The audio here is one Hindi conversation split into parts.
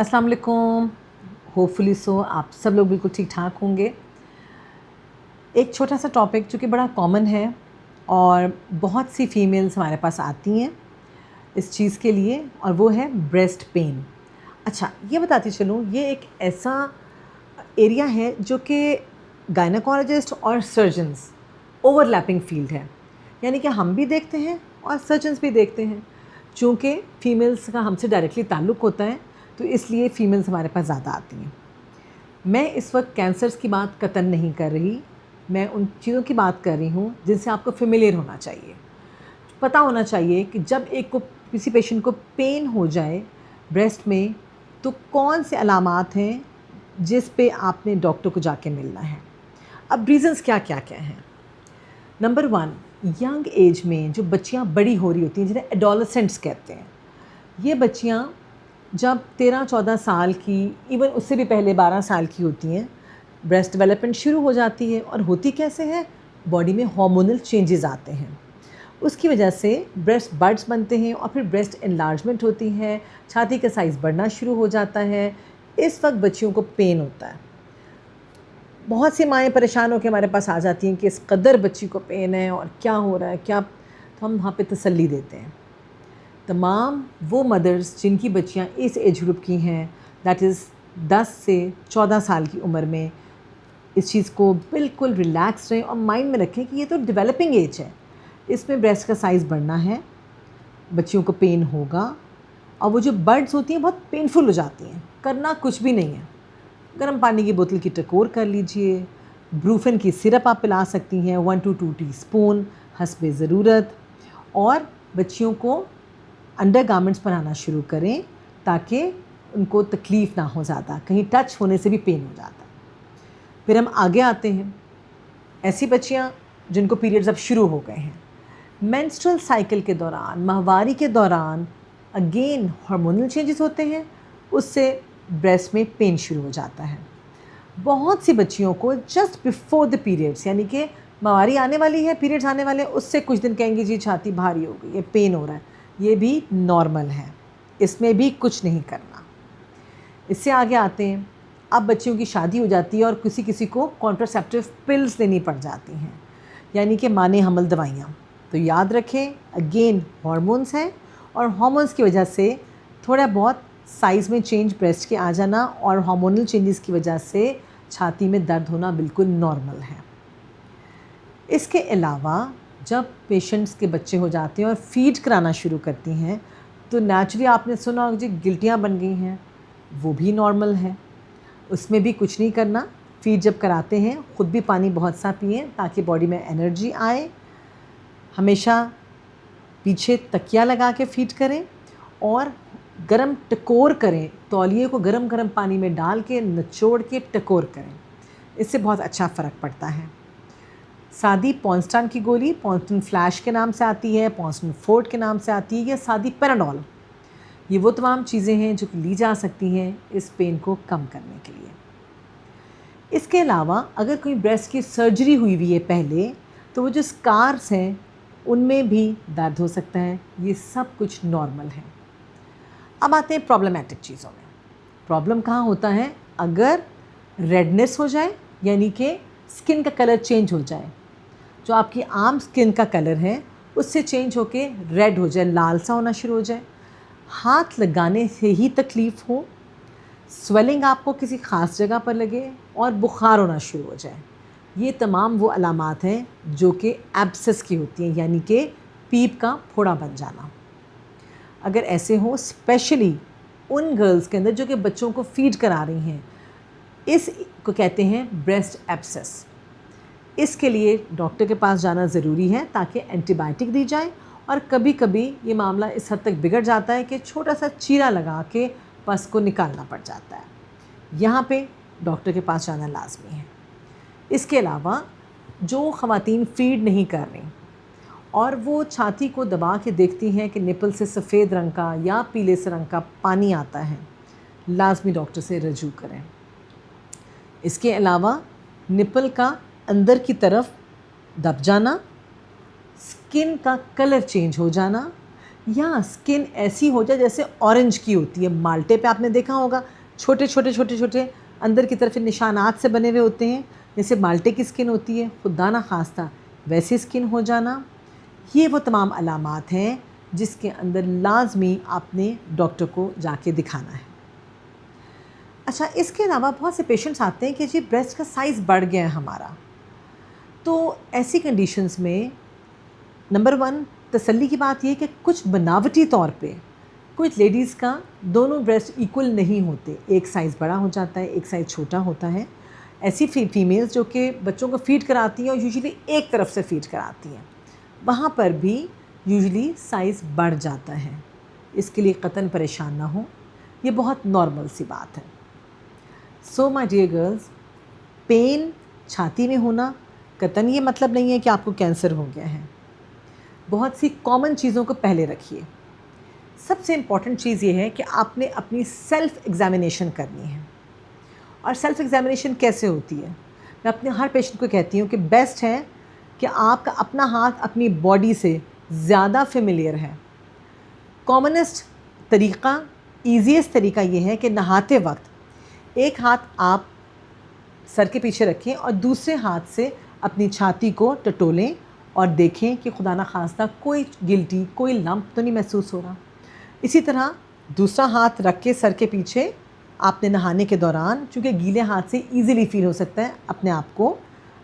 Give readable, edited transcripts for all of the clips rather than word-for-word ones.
अस्सलाम वालेकुम। होपफुली सो आप सब लोग बिल्कुल ठीक ठाक होंगे। एक छोटा सा टॉपिक जो कि बड़ा कॉमन है और बहुत सी फीमेल्स हमारे पास आती हैं इस चीज़ के लिए, और वो है ब्रेस्ट पेन। अच्छा, ये बताती चलूँ, ये एक ऐसा एरिया है जो कि गायनेकोलॉजिस्ट और सर्जन्स ओवरलैपिंग फील्ड है, यानी कि हम भी देखते हैं और सर्जन्स भी देखते हैं। चूँकि फ़ीमेल्स का हमसे डायरेक्टली ताल्लुक़ होता है तो इसलिए फ़ीमेल्स हमारे पास ज़्यादा आती हैं। मैं इस वक्त कैंसर्स की बात कतई नहीं कर रही, मैं उन चीज़ों की बात कर रही हूँ जिनसे आपको फ़ेमिलियर होना चाहिए। पता होना चाहिए कि जब किसी पेशेंट को पेन हो जाए ब्रेस्ट में, तो कौन से अलामात हैं जिस पे आपने डॉक्टर को जाके मिलना है। अब रीज़न्स क्या क्या क्या हैं। नंबर 1, यंग एज में जो बच्चियाँ बड़ी हो रही होती हैं, जिन्हें एडोलेसेंट्स कहते हैं, ये बच्चियाँ जब 13-14 साल की, इवन उससे भी पहले 12 साल की होती हैं, ब्रेस्ट डेवलपमेंट शुरू हो जाती है। और होती कैसे है, बॉडी में हार्मोनल चेंजेस आते हैं, उसकी वजह से ब्रेस्ट बड्स बनते हैं और फिर ब्रेस्ट एनलार्जमेंट होती है, छाती का साइज़ बढ़ना शुरू हो जाता है। इस वक्त बच्चियों को पेन होता है। बहुत सी माएँ परेशान होकर हमारे पास आ जाती हैं कि इस कदर बच्ची को पेन है और क्या हो रहा है क्या, तो हम वहाँ पे तसल्ली देते हैं। तमाम वो मदर्स जिनकी बच्चियाँ इस एज ग्रुप की हैं, दैट इज़ 10 से 14 साल की उम्र में, इस चीज़ को बिल्कुल रिलैक्स रहें और माइंड में रखें कि ये तो डेवलपिंग एज है, इसमें ब्रेस्ट का साइज़ बढ़ना है, बच्चियों को पेन होगा। और वो जो बड्स होती हैं बहुत पेनफुल हो जाती हैं। करना कुछ भी नहीं है, गर्म पानी की बोतल की टकोर कर लीजिए, ब्रूफेन की सिरप आप पिला सकती हैं 1 to 2 टीस्पून हस्बे ज़रूरत, और बच्चियों को अंडर गारमेंट्स पहनाना शुरू करें ताकि उनको तकलीफ़ ना हो ज़्यादा, कहीं टच होने से भी पेन हो जाता है। फिर हम आगे आते हैं, ऐसी बच्चियाँ जिनको पीरियड्स अब शुरू हो गए हैं, मेंस्ट्रुअल साइकिल के दौरान, माहवारी के दौरान अगेन हार्मोनल चेंजेस होते हैं, उससे ब्रेस्ट में पेन शुरू हो जाता है। बहुत सी बच्चियों को जस्ट बिफोर द पीरियड्स, यानी कि माहवारी आने वाली है, पीरियड्स आने वाले हैं, उससे कुछ दिन कहेंगी जी छाती भारी हो गई, ये पेन हो रहा है। ये भी नॉर्मल है, इसमें भी कुछ नहीं करना। इससे आगे आते हैं, अब बच्चियों की शादी हो जाती है और किसी किसी को कॉन्ट्रासेप्टिव पिल्स लेनी पड़ जाती हैं, यानी कि माने हमल दवाइयाँ। तो याद रखें, अगेन हार्मोन्स हैं और हार्मोन्स की वजह से थोड़ा बहुत साइज़ में चेंज ब्रेस्ट के आ जाना और हार्मोनल चेंजेस की वजह से छाती में दर्द होना बिल्कुल नॉर्मल है। इसके अलावा जब पेशेंट्स के बच्चे हो जाते हैं और फीड कराना शुरू करती हैं, तो नेचुरली आपने सुना होगा जी गिल्टियाँ बन गई हैं, वो भी नॉर्मल है, उसमें भी कुछ नहीं करना। फीड जब कराते हैं ख़ुद भी पानी बहुत सा पिएं ताकि बॉडी में एनर्जी आए। हमेशा पीछे तकिया लगा के फीड करें और गरम टकोर करें, तौलिए को गरम पानी में डाल के निचोड़ के टकोर करें, इससे बहुत अच्छा फ़र्क पड़ता है। सादी पॉन्स्टान की गोली पॉन्स्टन फ्लैश के नाम से आती है, पॉन्स्टन फोर्ट के नाम से आती है, या सादी पैराडोल, ये वो तमाम चीज़ें हैं जो ली जा सकती हैं इस पेन को कम करने के लिए। इसके अलावा अगर कोई ब्रेस्ट की सर्जरी हुई है पहले, तो वो जो स्कार्स हैं उनमें भी दर्द हो सकता है। ये सब कुछ नॉर्मल है। अब आते हैं प्रॉब्लमेटिक चीज़ों में। प्रॉब्लम कहाँ होता है, अगर रेडनेस हो जाए, यानी कि स्किन का कलर चेंज हो जाए, जो आपकी आम स्किन का कलर है उससे चेंज होके रेड हो जाए, लाल सा होना शुरू हो जाए, हाथ लगाने से ही तकलीफ़ हो, स्वेलिंग आपको किसी ख़ास जगह पर लगे और बुखार होना शुरू हो जाए, ये तमाम वो अलामात हैं जो कि एब्सेस की होती हैं, यानी कि पीप का फोड़ा बन जाना। अगर ऐसे हो, स्पेशली उन गर्ल्स के अंदर जो कि बच्चों को फीड करा रही हैं, इस को कहते हैं ब्रेस्ट एब्सेस। इसके लिए डॉक्टर के पास जाना ज़रूरी है ताकि एंटीबायोटिक दी जाए, और कभी कभी ये मामला इस हद तक बिगड़ जाता है कि छोटा सा चीरा लगा के पस को निकालना पड़ जाता है। यहाँ पे डॉक्टर के पास जाना लाजमी है। इसके अलावा जो ख़वातीन फीड नहीं कर रही और वो छाती को दबा के देखती हैं कि निपल से सफ़ेद रंग का या पीले से रंग का पानी आता है, लाजमी डॉक्टर से रजू करें। इसके अलावा निपल का अंदर की तरफ दब जाना, स्किन का कलर चेंज हो जाना, या स्किन ऐसी हो जाए जैसे ऑरेंज की होती है। माल्टे पे आपने देखा होगा छोटे छोटे छोटे छोटे अंदर की तरफ निशानात से बने हुए होते हैं, जैसे माल्टे की स्किन होती है, खुदा ना खास्ता वैसी स्किन हो जाना। ये वो तमाम अलामात हैं जिसके अंदर लाजमी आपने डॉक्टर को जाके दिखाना है। अच्छा, इसके अलावा बहुत से पेशेंट्स आते हैं कि जी ब्रेस्ट का साइज़ बढ़ गया है हमारा। तो ऐसी कंडीशंस में नंबर 1 तसल्ली की बात ये है कि कुछ बनावटी तौर पे कुछ लेडीज़ का दोनों ब्रेस्ट इक्वल नहीं होते, एक साइज़ बड़ा हो जाता है, एक साइज़ छोटा होता है। ऐसी फीमेल्स जो कि बच्चों को फ़ीड कराती हैं और यूजुअली एक तरफ से फ़ीड कराती हैं, वहाँ पर भी यूजुअली साइज़ बढ़ जाता है। इसके लिए क़तन परेशान ना हो, ये बहुत नॉर्मल सी बात है। So my dear girls, pain छाती में होना क़तन ये मतलब नहीं है कि आपको कैंसर हो गया है। बहुत सी कॉमन चीज़ों को पहले रखिए। सबसे इम्पॉर्टेंट चीज़ ये है कि आपने अपनी सेल्फ़ एग्ज़ामिनेशन करनी है। और सेल्फ़ एग्ज़ामिनेशन कैसे होती है? मैं अपने हर पेशेंट को कहती हूँ कि बेस्ट है कि आपका अपना हाथ अपनी बॉडी से ज़्यादा फ़ेमिलियर है। कॉमनेस्ट तरीक़ा, ईज़ीएस्ट तरीक़ा ये है कि नहाते वक्त एक हाथ आप सर के पीछे रखें और दूसरे हाथ से अपनी छाती को टटोलें और देखें कि खुदा ना खास्ता कोई गिल्टी, कोई लंप तो नहीं महसूस हो रहा। इसी तरह दूसरा हाथ रख के सर के पीछे आपने नहाने के दौरान, चूँकि गीले हाथ से ईज़िली फ़ील हो सकता है अपने आप को,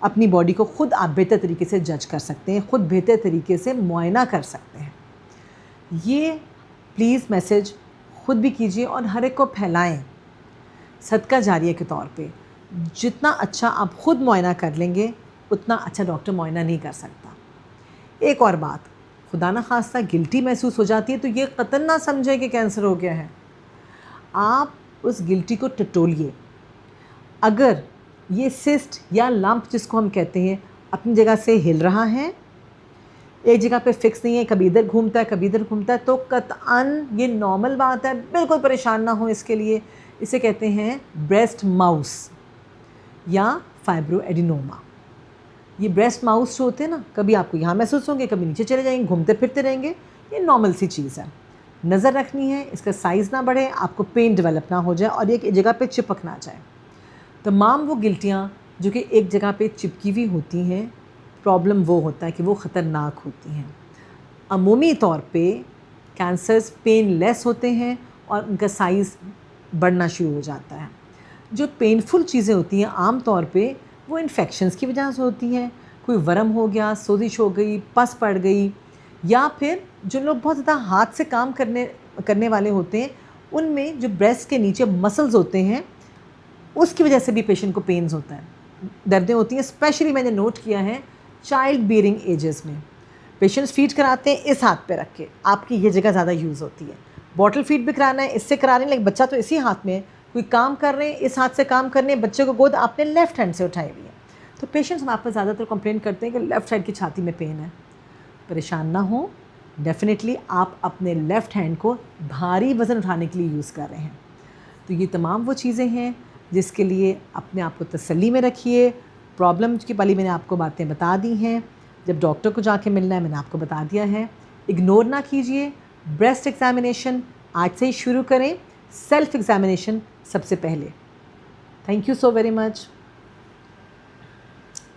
अपनी बॉडी को ख़ुद आप बेहतर तरीके से जज कर सकते हैं, ख़ुद बेहतर तरीके से मुआयना कर सकते हैं। ये प्लीज़ मैसेज ख़ुद भी कीजिए और हर एक को फैलाएँ सदका जारिया के तौर पे। जितना अच्छा आप ख़ुद मुआयना कर लेंगे उतना अच्छा डॉक्टर मुआयना नहीं कर सकता। एक और बात, खुदा ना खास्ता गिल्टी महसूस हो जाती है तो ये क़तन ना समझें कि कैंसर हो गया है। आप उस गिल्टी को टटोलिए। अगर ये सिस्ट या लंप जिसको हम कहते हैं अपनी जगह से हिल रहा है, एक जगह पे फिक्स नहीं है, कभी इधर घूमता है कभी इधर घूमता है, तो कतअन ये नॉर्मल बात है, बिल्कुल परेशान ना हो इसके लिए। इसे कहते हैं ब्रेस्ट माउस या फाइब्रोएडिनोमा। ये ब्रेस्ट माउस जो होते हैं ना, कभी आपको यहाँ महसूस होंगे, कभी नीचे चले जाएंगे, घूमते फिरते रहेंगे। ये नॉर्मल सी चीज़ है। नज़र रखनी है इसका साइज़ ना बढ़े, आपको पेन डेवलप ना हो जाए और एक जगह पे चिपक ना जाए। तमाम वो गिल्टियाँ जो कि एक जगह पे चिपकी हुई होती हैं, प्रॉब्लम वो होता है कि वो ख़तरनाक होती हैं। अमूमी तौर पे कैंसर्स पेनलेस होते हैं और उनका साइज़ बढ़ना शुरू हो जाता है। जो पेनफुल चीज़ें होती हैं आम तौर पे वो इन्फेक्शंस की वजह से होती हैं। कोई वर्म हो गया, सोजिश हो गई, पस पड़ गई, या फिर जो लोग बहुत ज़्यादा हाथ से काम करने वाले होते हैं, उनमें जो ब्रेस्ट के नीचे मसल्स होते हैं उसकी वजह से भी पेशेंट को पेन्स होता है, दर्दें होती हैं। स्पेशली मैंने नोट किया है चाइल्ड बीयरिंग एजेस में पेशेंट्स फीड कराते हैं इस हाथ पे रख के, आपकी ये जगह ज़्यादा यूज़ होती है। बॉटल फीड भी कराना है इससे करा रहे हैं, लेकिन बच्चा तो इसी हाथ में है, कोई काम कर रहे हैं इस हाथ से काम करने, बच्चे को गोद आपने लेफ़्ट हैंड से उठाई हुई है। तो पेशेंट्स हमारे पास ज़्यादातर कंप्लेंट करते हैं कि लेफ़्ट साइड की छाती में पेन है। परेशान ना हो, डेफ़िनेटली आप अपने लेफ़्ट हैंड को भारी वज़न उठाने के लिए यूज़ कर रहे हैं। तो ये तमाम वो चीज़ें हैं जिसके लिए अपने आप को तसल्ली में रखिए। प्रॉब्लम की वाली मैंने आपको बातें बता दी हैं। जब डॉक्टर को जाके मिलना है मैंने आपको बता दिया है। इग्नोर ना कीजिए। ब्रेस्ट एग्ज़ामिनेशन आज से ही शुरू करें, सेल्फ़ एग्ज़ामिनेशन सबसे पहले। Thank you so very much.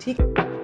ठीक।